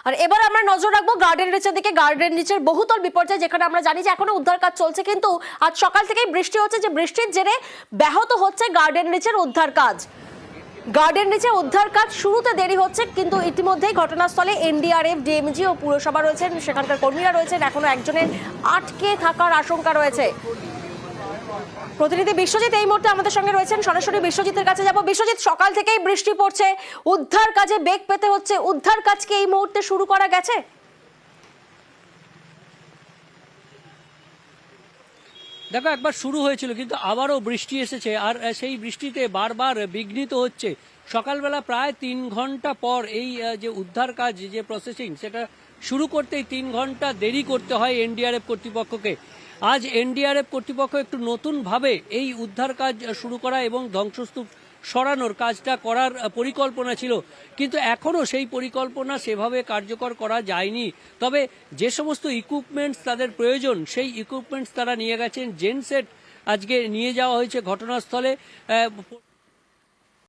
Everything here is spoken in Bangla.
আর এবার আমরা নজর রাখবো গার্ডেন রিচের দিকে। গার্ডেন রিচের বহুতল বিপর্যয়, যেখানে আমরা জানি যে এখনো উদ্ধার কাজ চলছে, কিন্তু আজ সকাল থেকেই বৃষ্টি হচ্ছে, যে বৃষ্টির জেরে ব্যাহত হচ্ছে গার্ডেন রিচের উদ্ধার কাজ। গার্ডেন রিচে উদ্ধার কাজ শুরুতে দেরি হচ্ছে, কিন্তু ইতিমধ্যেই ঘটনাস্থলে এনডিআরএফ, ডিএমজি ও পুরসভা রয়েছেন, সেখানকার কর্মীরা রয়েছেন। এখনো একজনের আটকে থাকার আশঙ্কা রয়েছে। প্রতিনিধি বিশ্বজিৎ এই মুহূর্তে আমাদের সঙ্গে রয়েছেন, সরাসরি বিশ্বজিতের কাছে যাব। বিশ্বজিৎ, সকাল থেকেই বৃষ্টি পড়ছে, উদ্ধার কাজে বেগ পেতে হচ্ছে, উদ্ধার কাজ কি এই মুহূর্তে শুরু করা গেছে? দেখো, একবার শুরু হয়েছিল কিন্তু আবারও বৃষ্টি এসেছে, আর সেই বৃষ্টিতে বারবার বিঘ্নিত হচ্ছে। সকালবেলা প্রায় 3 ঘন্টা পর এই যে উদ্ধার কাজ, যে প্রসেসিং, সেটা শুরু করতেই 3 ঘন্টা দেরি করতে হয় এনডিআরএফ কর্তৃপক্ষকে। আজ এনডিআরএফ কর্তৃপক্ষ একটু নতুনভাবে এই উদ্ধার কাজ শুরু করা এবং ধ্বংসস্তূপ সরানোর কাজটা করার পরিকল্পনা ছিল, কিন্তু এখনও সেই পরিকল্পনা সেভাবে কার্যকর করা যায়নি। তবে যে সমস্ত ইকুইপমেন্টস তাদের প্রয়োজন, সেই ইকুইপমেন্টস তারা নিয়ে গেছেন। জেনসেট আজকে নিয়ে যাওয়া হয়েছে ঘটনাস্থলে।